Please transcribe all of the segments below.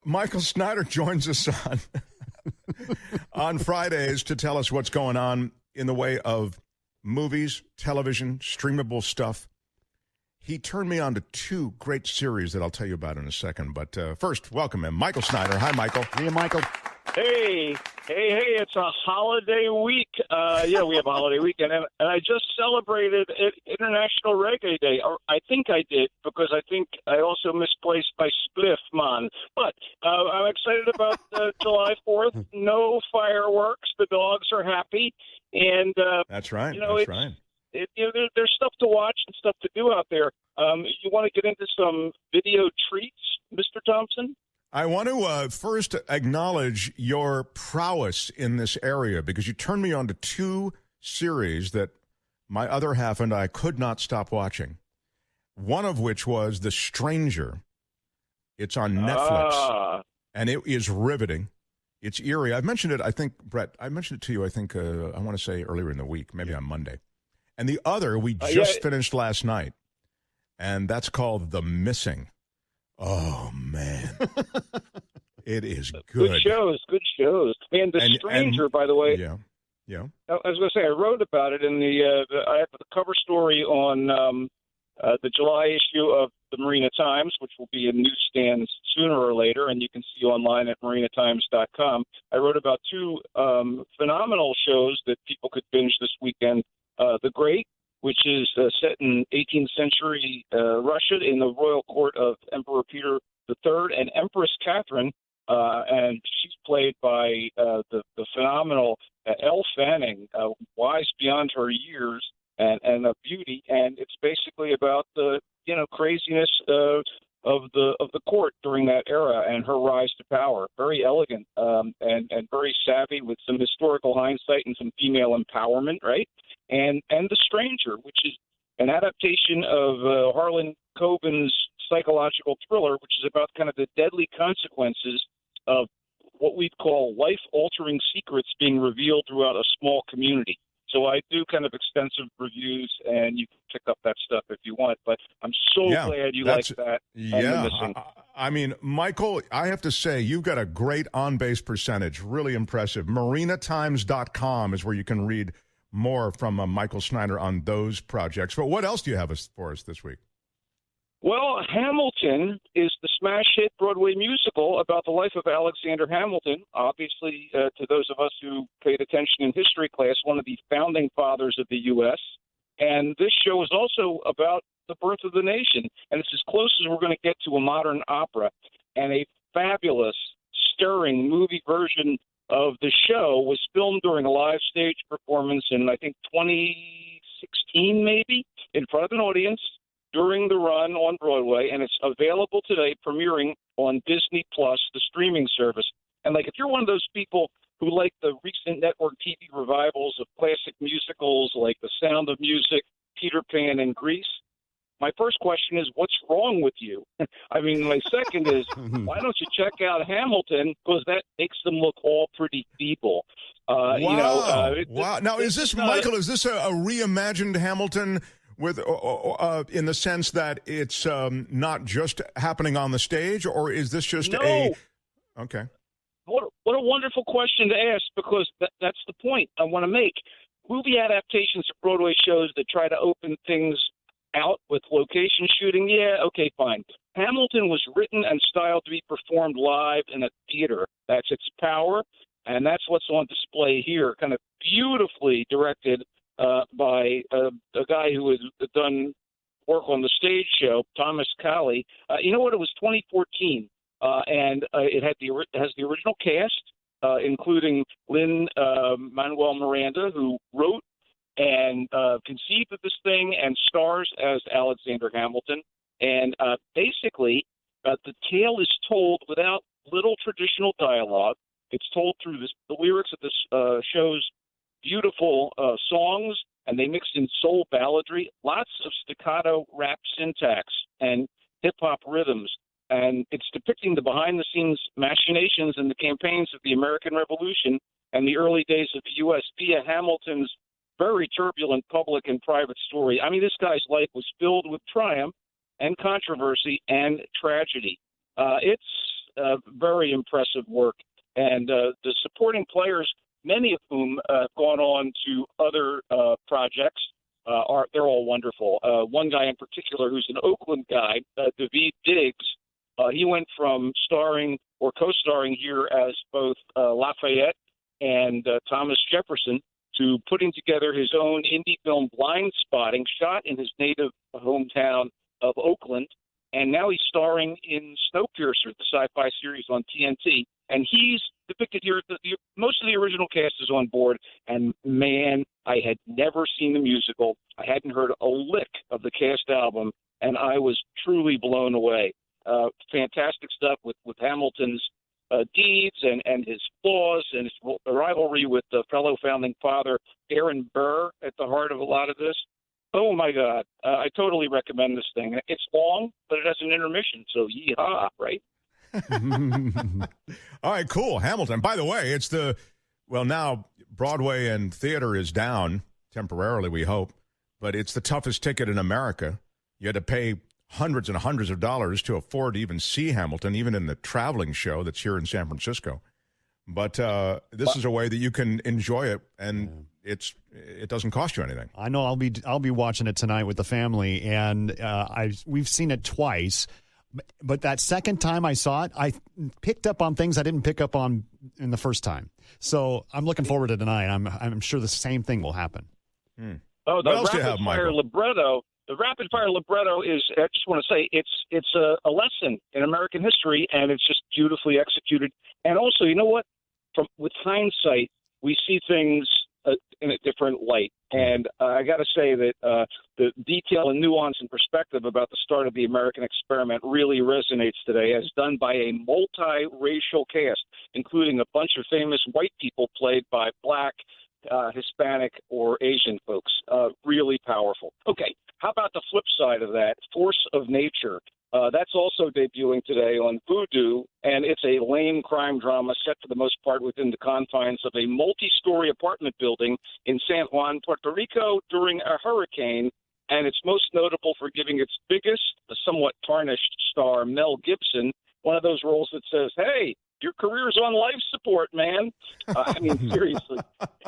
Michael Snyder joins us on Fridays to tell us what's going on in the way of movies, television, streamable stuff. He turned me on to two great series that I'll tell you about in a second. But first, welcome him, Michael Snyder. Hi, Michael. Hey, Michael. Hey, it's a holiday week. Yeah, we have a holiday weekend, and I just celebrated International Reggae Day. Or I think I did, because I think I also misplaced my spliff, man. But I'm excited about July 4th. No fireworks. The dogs are happy. And that's right. That's right. There's stuff to watch and stuff to do out there. You want to get into some video treats, Mr. Thompson? I want to first acknowledge your prowess in this area, because you turned me on to two series that my other half and I could not stop watching. One of which was The Stranger. It's on Netflix, and it is riveting. It's eerie. I've mentioned it, I think, Brett, I mentioned it to you, I think, I want to say earlier in the week, maybe on Monday. And the other we just finished last night, and that's called The Missing. Oh, man. It is good. Good shows. And The Stranger, by the way. Yeah. I was going to say, I wrote about it in I have the cover story on the July issue of the Marina Times, which will be in newsstands sooner or later, and you can see online at marinatimes.com. I wrote about two phenomenal shows that people could binge this weekend. The Great, which is set in 18th century Russia in the royal court of Emperor Peter III and Empress Catherine, and she's played by the phenomenal Elle Fanning, wise beyond her years and a beauty, and it's basically about the craziness of the court during that era and her rise to power. Very elegant and very savvy, with some historical hindsight and some female empowerment, right? And The Stranger, which is an adaptation of Harlan Coben's psychological thriller, which is about kind of the deadly consequences of what we'd call life-altering secrets being revealed throughout a small community. So I do kind of extensive reviews, and you can pick up that stuff if you want. But I'm so glad you like that. Yeah, I mean, Michael, I have to say, you've got a great on-base percentage. Really impressive. MarinaTimes.com is where you can read more from Michael Snyder on those projects. But what else do you have for us this week? Well, Hamilton is the smash hit Broadway musical about the life of Alexander Hamilton. Obviously, to those of us who paid attention in history class, one of the founding fathers of the U.S. And this show is also about the birth of the nation. And it's as close as we're going to get to a modern opera. And a fabulous, stirring movie version of the show was filmed during a live stage performance in, I think, 2016 maybe, in front of an audience during the run on Broadway, and it's available today, premiering on Disney Plus, the streaming service. And if you're one of those people who like the recent network TV revivals of classic musicals like The Sound of Music, Peter Pan, and Grease, my first question is, what's wrong with you? I mean, my second is, why don't you check out Hamilton? Because that makes them look all pretty feeble. Wow. Wow. Now, is this, Michael, is this a reimagined Hamilton with in the sense that it's not just happening on the stage, or is this just Okay. What a wonderful question to ask, because that's the point I want to make. Movie adaptations of Broadway shows that try to open things out with location shooting, okay, fine. Hamilton was written and styled to be performed live in a theater. That's its power, and that's what's on display here, kind of beautifully directed by a guy who has done work on the stage show, Thomas Colley. You know what? It was 2014, and it has the original cast, including Lin-Manuel Miranda, who wrote and conceived of this thing and stars as Alexander Hamilton. And basically, the tale is told without little traditional dialogue. It's told through the lyrics of this show's beautiful songs, and they mix in soul balladry, lots of staccato rap syntax and hip-hop rhythms. And it's depicting the behind-the-scenes machinations and the campaigns of the American Revolution and the early days of the U.S. via Hamilton's very turbulent public and private story. I mean, this guy's life was filled with triumph and controversy and tragedy. It's very impressive work. And the supporting players, many of whom have gone on to other projects, they're all wonderful. One guy in particular, who's an Oakland guy, David Diggs, he went from starring or co-starring here as both Lafayette and Thomas Jefferson to putting together his own indie film, Blind Spotting, shot in his native hometown of Oakland. And now he's starring in Snowpiercer, the sci-fi series on TNT. And he's depicted here. Most of the original cast is on board. And, man, I had never seen the musical. I hadn't heard a lick of the cast album, and I was truly blown away. Fantastic stuff with Hamilton's deeds and his flaws and his rivalry with the fellow founding father, Aaron Burr, at the heart of a lot of this. Oh, my God. I totally recommend this thing. It's long, but it has an intermission, so yeehaw, right? All right, cool. Hamilton. By the way, now Broadway and theater is down temporarily, we hope, but it's the toughest ticket in America. You had to pay hundreds and hundreds of dollars to afford to even see Hamilton, even in the traveling show that's here in San Francisco. But this is a way that you can enjoy it, and it doesn't cost you anything. I know I'll be watching it tonight with the family, and we've seen it twice. But that second time I saw it, I picked up on things I didn't pick up on in the first time. So I'm looking forward to tonight. I'm sure the same thing will happen. Oh, the rapid fire libretto. The rapid fire libretto is, I just want to say, it's a lesson in American history, and it's just beautifully executed. And also, you know what? With hindsight, we see things in a different light. And I got to say that the detail and nuance and perspective about the start of the American experiment really resonates today, as done by a multiracial cast, including a bunch of famous white people played by Black, Hispanic, or Asian folks. Really powerful. Okay, how about the flip side of that? Force of Nature. That's also debuting today on Vudu, and it's a lame crime drama set for the most part within the confines of a multi-story apartment building in San Juan, Puerto Rico during a hurricane, and it's most notable for giving its biggest, somewhat tarnished star, Mel Gibson, one of those roles that says, hey, your career's on life support, man. I mean, seriously.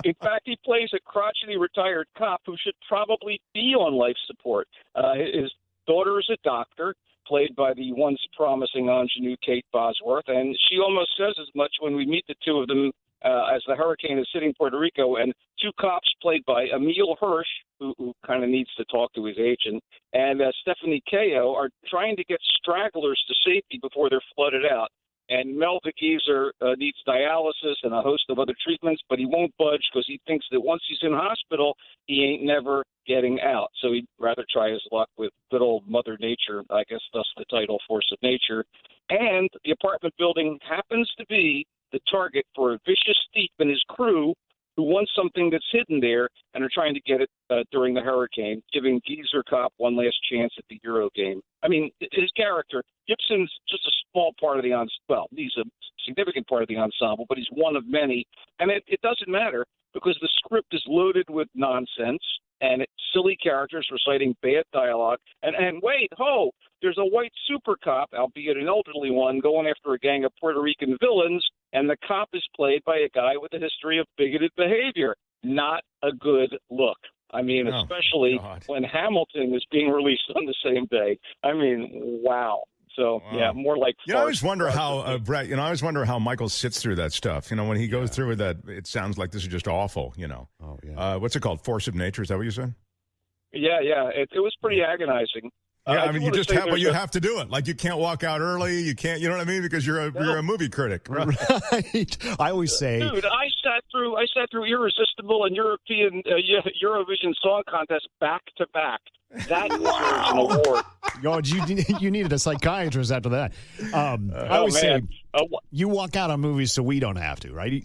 In fact, he plays a crotchety retired cop who should probably be on life support. His daughter is a doctor, played by the once promising ingenue Kate Bosworth, and she almost says as much when we meet the two of them as the hurricane is hitting Puerto Rico, and two cops played by Emil Hirsch, who kind of needs to talk to his agent, and Stephanie KGO are trying to get stragglers to safety before they're flooded out. And Mel the Geezer needs dialysis and a host of other treatments, but he won't budge because he thinks that once he's in hospital, he ain't never getting out. So he'd rather try his luck with good old Mother Nature, I guess thus the title, Force of Nature. And the apartment building happens to be the target for a vicious thief and his crew who want something that's hidden there and are trying to get it during the hurricane, giving Geezer Cop one last chance at the Euro game. I mean, his character, Gibson's just a small part of the ensemble. Well, he's a significant part of the ensemble, but he's one of many. And it doesn't matter because the script is loaded with nonsense and silly characters reciting bad dialogue. And wait, there's a white super cop, albeit an elderly one, going after a gang of Puerto Rican villains, and the cop is played by a guy with a history of bigoted behavior. Not a good look. I mean, especially when Hamilton is being released on the same day. I mean, wow. So, yeah, more like I always wonder how, Brett, I always wonder how Michael sits through that stuff. When he goes through with that, it sounds like this is just awful, Oh, yeah. What's it called? Force of Nature? Is that what you said? Yeah. It was pretty agonizing. Yeah, I mean, you just have, but you have to do it. Like, you can't walk out early. You can't, you know what I mean? Because you're a movie critic. Right. I always say, dude, I sat through Irresistible and Eurovision Song Contest back to back. That deserves an award. You needed a psychiatrist after that. I always say, you walk out on movies so we don't have to, right?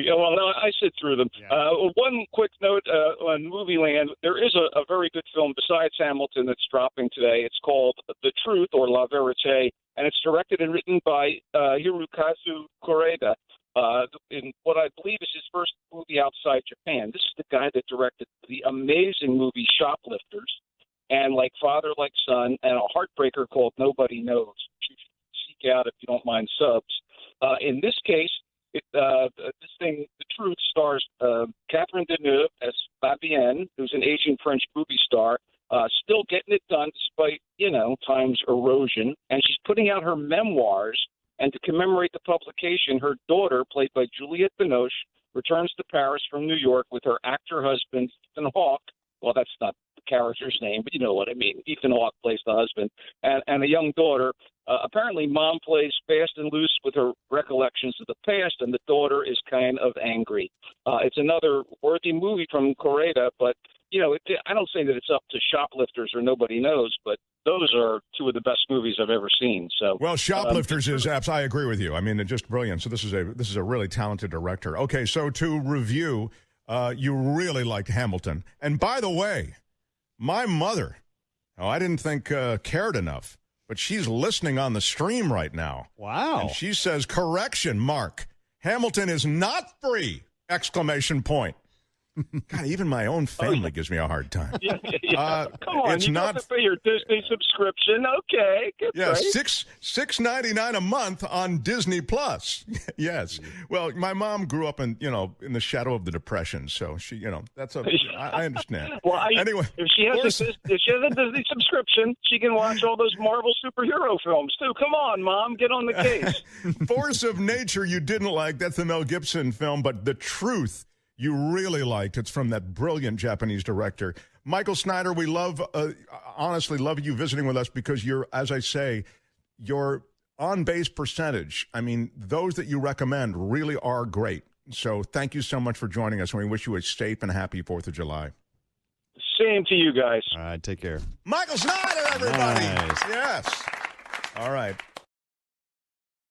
Yeah, well, no, I sit through them. Yeah. One quick note on Movie Land. There is a very good film besides Hamilton that's dropping today. It's called The Truth, or La Verite, and it's directed and written by Hirokazu Koreeda, in what I believe is his first movie outside Japan. This is the guy that directed the amazing movie Shoplifters and Like Father, Like Son, and a heartbreaker called Nobody Knows. You should seek out if you don't mind subs. In this case, this thing, The Truth, stars Catherine Deneuve as Fabienne, who's an Asian French movie star, still getting it done despite, time's erosion. And she's putting out her memoirs. And to commemorate the publication, her daughter, played by Juliette Binoche, returns to Paris from New York with her actor husband, Ethan Hawke. Well, that's not the character's name, but you know what I mean. Ethan Hawke plays the husband, and a young daughter. Apparently, mom plays fast and loose with her recollections of the past, and the daughter is kind of angry. It's another worthy movie from Correda, but, I don't say that it's up to Shoplifters or Nobody Knows, but those are two of the best movies I've ever seen. So, well, Shoplifters is apps. I agree with you. I mean, it's just brilliant. So this is a really talented director. Okay, so to review, you really liked Hamilton, and by the way, my mother, I didn't think cared enough, but she's listening on the stream right now. Wow! And she says, "Correction, Mark. Hamilton is not free!" Exclamation point. God, even my own family gives me a hard time. Yeah. Come on, it's you not got to pay your Disney subscription. Okay, good. Yeah, $6.99 a month on Disney Plus. Yes. Well, my mom grew up in the shadow of the Depression, so she, I understand. Well, anyway, if she has a Disney subscription, she can watch all those Marvel superhero films too. Come on, Mom, get on the case. Force of Nature, you didn't like. That's the Mel Gibson film, but The Truth, you really liked. It's from that brilliant Japanese director. Michael Snyder, we honestly love you visiting with us because as I say, your on-base percentage, I mean, those that you recommend really are great. So thank you so much for joining us, and we wish you a safe and happy 4th of July. Same to you guys. All right, take care. Michael Snyder, everybody. Nice. Yes. All right.